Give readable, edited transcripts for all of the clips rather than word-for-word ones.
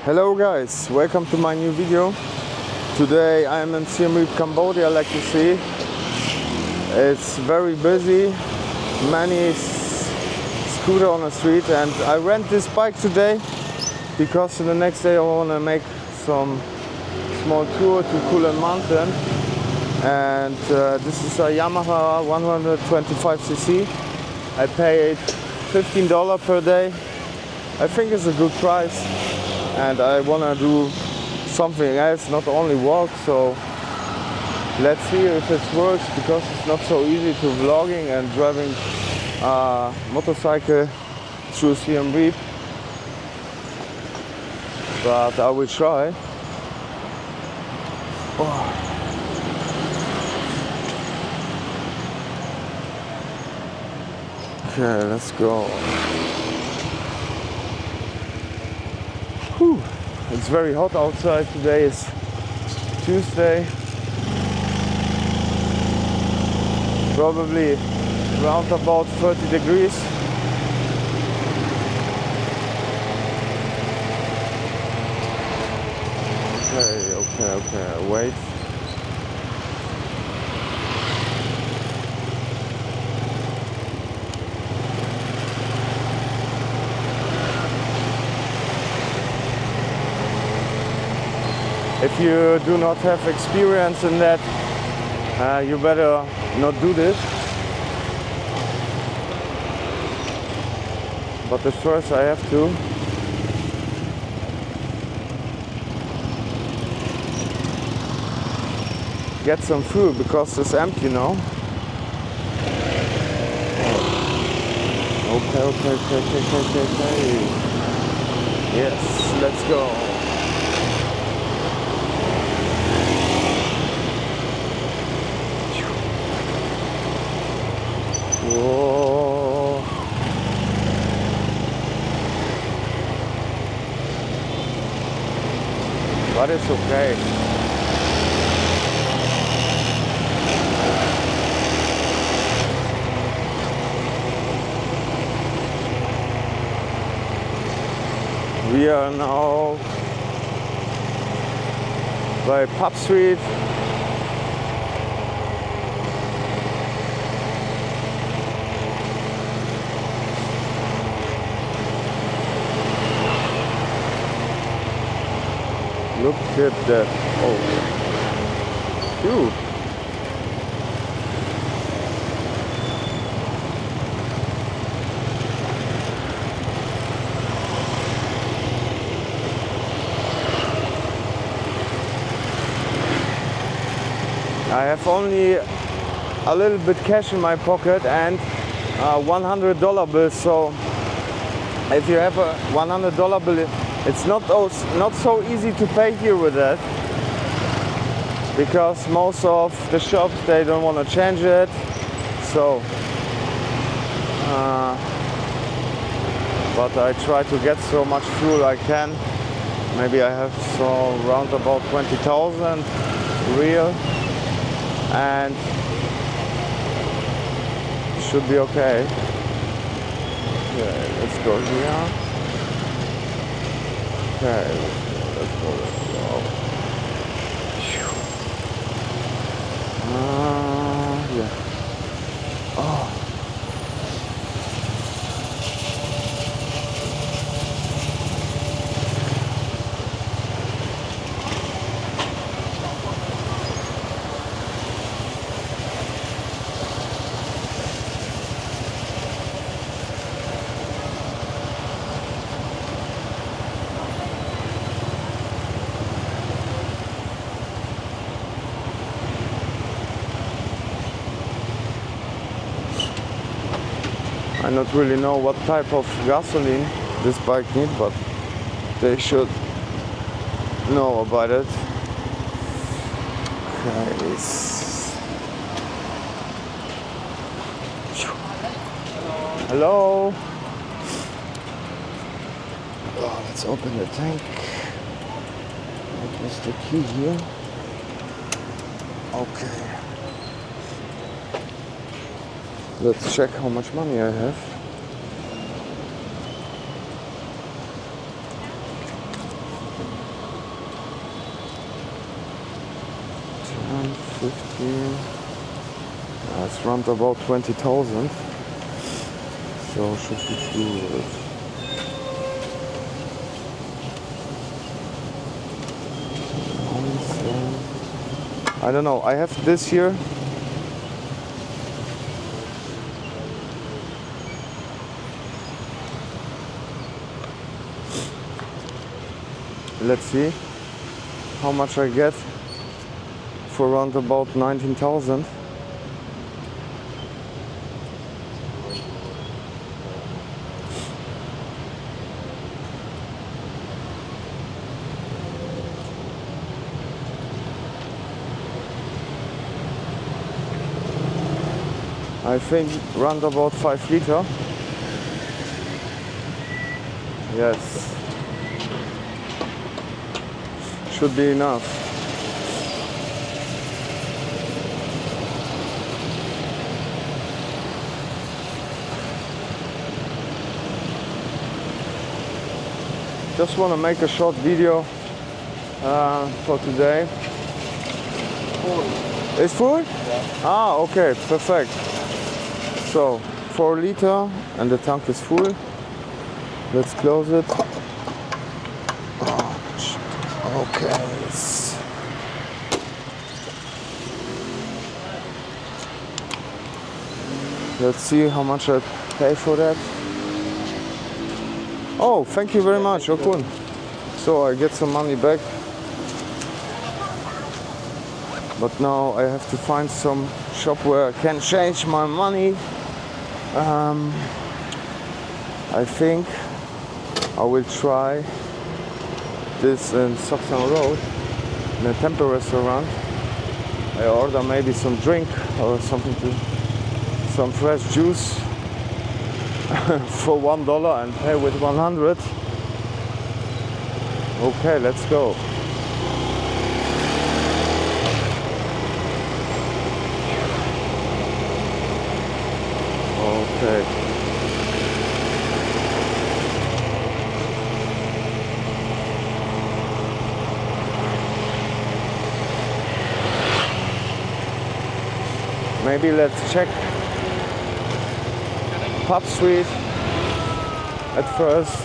Hello guys, welcome to my new video. Today I am in Siem Reap, Cambodia, like you see. It's very busy, many scooter on the street, and I rent this bike today because the next day I want to make some small tour to Kulen Mountain. And this is a Yamaha 125cc. I paid $15 per day. I think it's a good price. And I want to do something else, not only walk, so let's see if it works, because it's not so easy to vlogging and driving a motorcycle through Siem Reap, but I will try. Oh. Okay, let's go. Whew. It's very hot outside. Today is Tuesday. Probably around about 30 degrees. Okay, wait. If you do not have experience in that, you better not do this. But at first I have to. Get some food because it's empty now. Okay. Yes, let's go. Whoa. But it's okay. We are now by Pub Street. Look at that. Oh, dude. I have only a little bit cash in my pocket and $100 bill. So if you have a $100 bill, it's not so easy to pay here with that, because most of the shops, they don't want to change it. So but I try to get so much fuel I can. Maybe I have so around about 20,000 real, and should be okay. Okay, let's go here. Okay, let's go. Yeah. Oh. I don't really know what type of gasoline this bike needs, but they should know about it. Okay. Hello. Oh, let's open the tank. What is the key here? Okay. Let's check how much money I have. 15. It's around about 20,000. So should be good. I don't know. I have this here. Let's see how much I get for around about 19,000. I think round about 5 liter. Yes. Should be enough. Just want to make a short video for today. Full. It's full? Yeah. Ah, okay, perfect. So 4 liter and the tank is full. Let's close it. Okay. Let's see how much I pay for that. Oh, thank you very much. Okay. So I get some money back. But now I have to find some shop where I can change my money. I think I will try this in Soxham Road in a temple restaurant. I order maybe some drink or something some fresh juice for $1 and pay with 100. Okay, let's go. Okay. Maybe let's check Pub Street at first.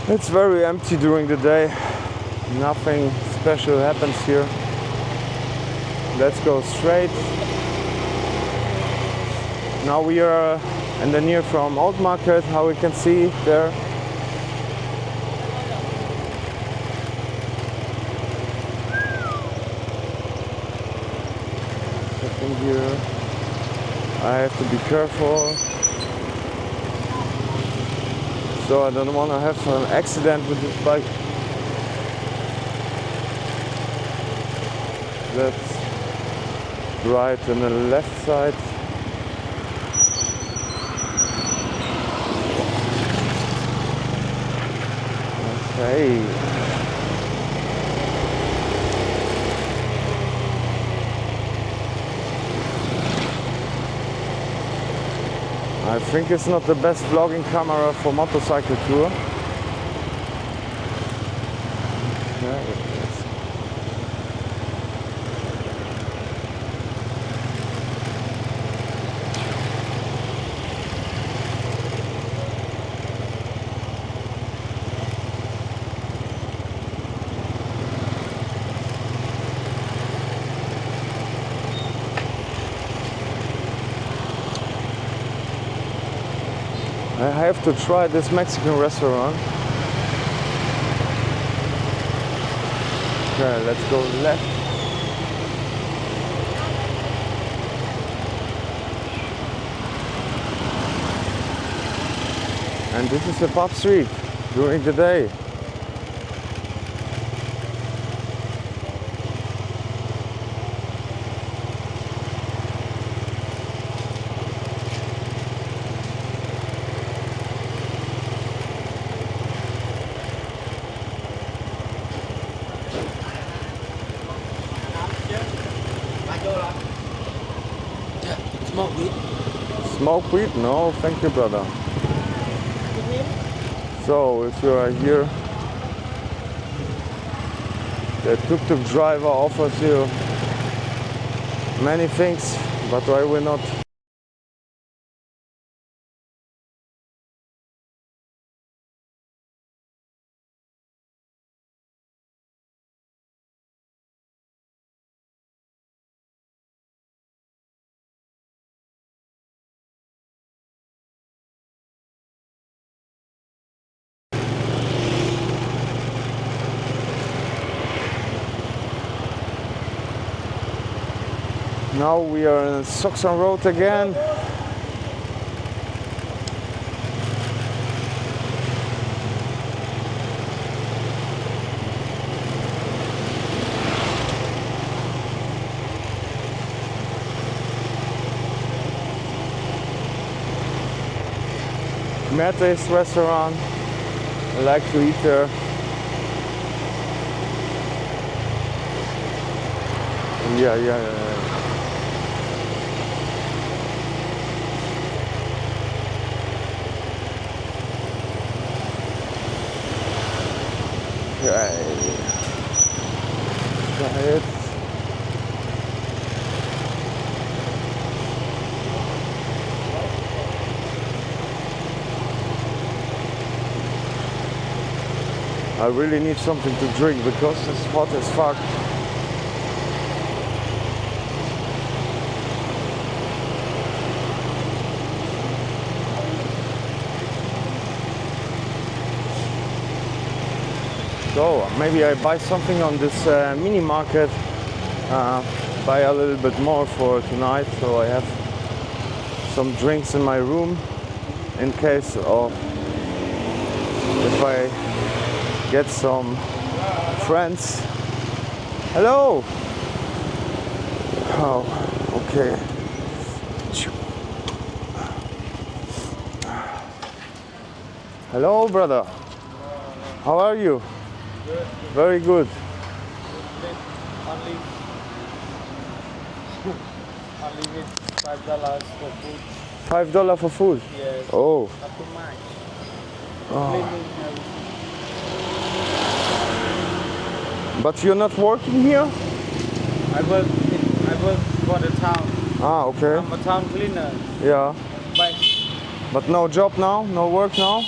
It's very empty during the day. Nothing special happens here. Let's go straight. Now we are in the near from Old Market, how we can see there. Checking here. I have to be careful. So I don't want to have an accident with this bike. That's right on the left side. Okay. I think it's not the best vlogging camera for motorcycle tour. Okay. I have to try this Mexican restaurant. Okay, let's go left. And this is a pub street during the day. Smoke weed? No, thank you, brother. So, if you are here, the tuk-tuk driver offers you many things, but I will not. Now we are in Soxon Road again. Mate's restaurant. I like to eat there. Yeah. Okay. Try it. I really need something to drink because it's hot as fuck. So maybe I buy something on this mini market, buy a little bit more for tonight, so I have some drinks in my room in case of if I get some friends. Hello. Oh, okay. Hello, brother. How are you? Good. Very good. Only with $5 for food. $5 for food? Yes. Oh. Not too much. Oh. But you're not working here? I work for the town. Ah, okay. I'm a town cleaner. Yeah. But no job now? No work now?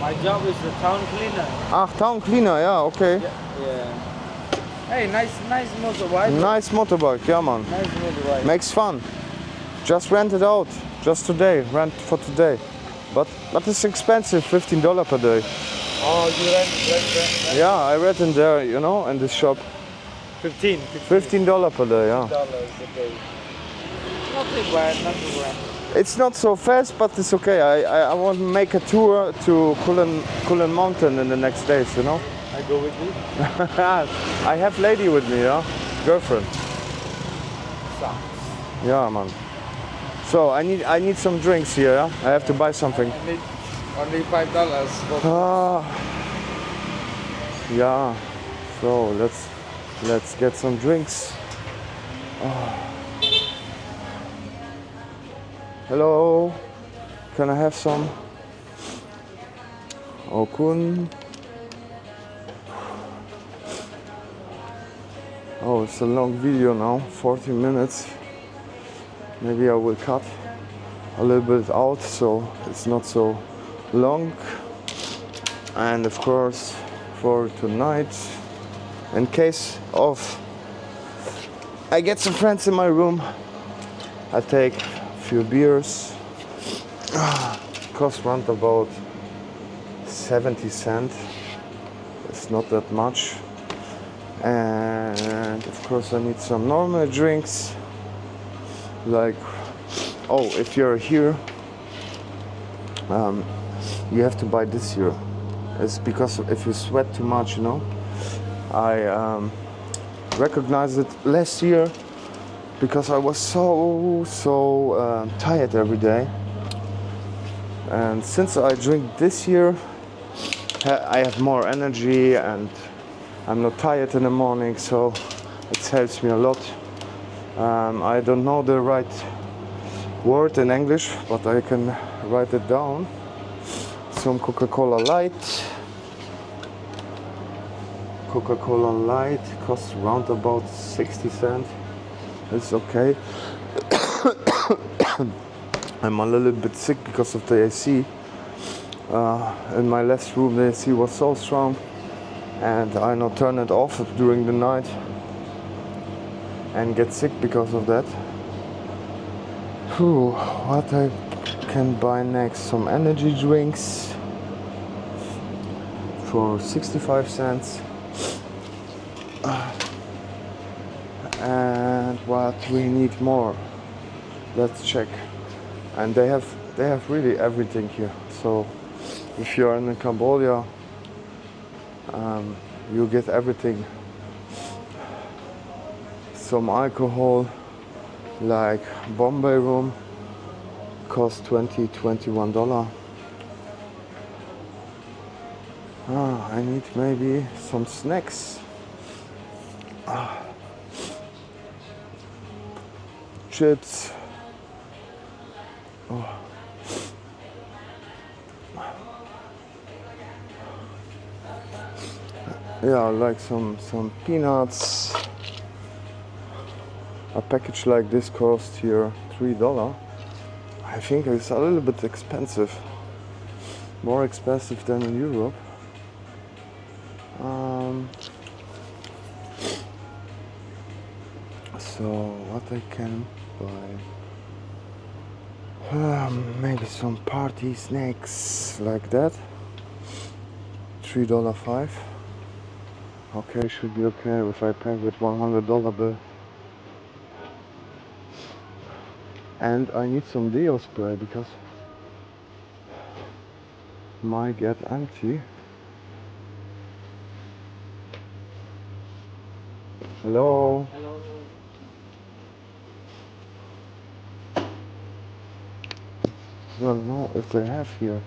my job is the town cleaner. Ah, town cleaner, yeah, okay. Yeah. Hey, nice motorbike. Nice motorbike, yeah, man. Nice motorbike. Makes fun. Just rent it out. Just today. Rent for today. But it's expensive, $15 per day. Oh, you rent. Yeah, I read in there, you know, in this shop. $15 per day, yeah. $15 a day. Not too bad. It's not so fast, but it's okay. I want to make a tour to Kulin Mountain in the next days, you know. I go with you. I have lady with me, yeah, girlfriend. Sucks. Yeah, man. So I need some drinks here. Yeah? I have to buy something. I need only $5 for. Yeah. So let's get some drinks. Hello. Can I have some? Okun. Oh, it's a long video now, 40 minutes. Maybe I will cut a little bit out so it's not so long. And of course, for tonight, in case of I get some friends in my room, I take a few beers. Cost round about 70 cents. It's not that much. And of course I need some normal drinks, like, oh, if you're here, you have to buy this here. It's because if you sweat too much, you know. I recognized it last year because I was so tired every day, and since I drink this year, I have more energy and I'm not tired in the morning, so it helps me a lot. I don't know the right word in English, but I can write it down. Some Coca-Cola Light. Coca-Cola Light costs around about 60 cents. It's okay. I'm a little bit sick because of the AC. In my last room the AC was so strong and I not turn it off during the night and get sick because of that. Whew, what I can buy next? Some energy drinks for 65 cents. And what we need more? Let's check. And they have really everything here. So if you're in Cambodia, you get everything. Some alcohol, like Bombay rum, costs $21. I need maybe some snacks. Chips. Yeah, like some peanuts. A package like this costs here $3. I think it's a little bit expensive. More expensive than in Europe. So what I can buy? Maybe some party snacks like that. $3.05. Okay, should be okay if I pay with $100 bill. And I need some deo spray because might get empty. Hello. Hello. Don't know if they have here.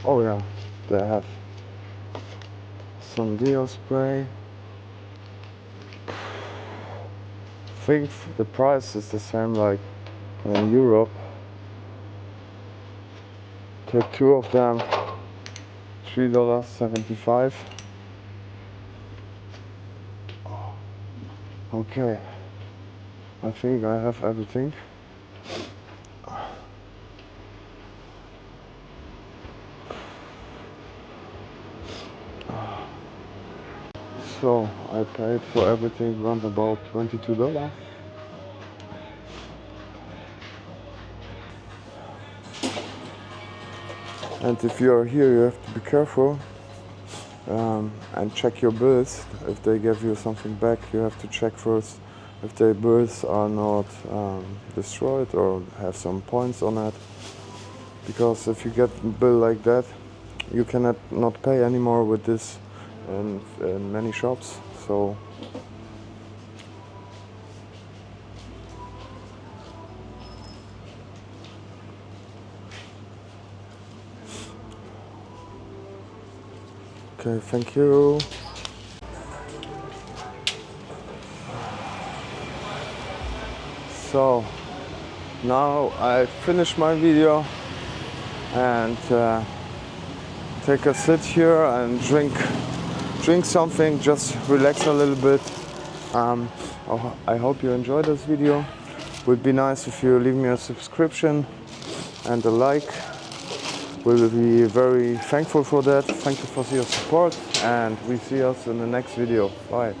Oh yeah, they have some deo spray. I think the price is the same like in Europe. Take two of them, $3.75. Okay, I think I have everything. So I paid for everything around about $22. And if you are here, you have to be careful and check your bills. If they give you something back, you have to check first if their bills are not destroyed or have some points on it. Because if you get a bill like that, you cannot not pay anymore with this in many shops. So okay, thank you. So now I finished my video and take a sit here and drink something, just relax a little bit. I hope you enjoyed this video. Would be nice if you leave me a subscription and a like. We'll be very thankful for that. Thank you for your support and we see us in the next video. Bye.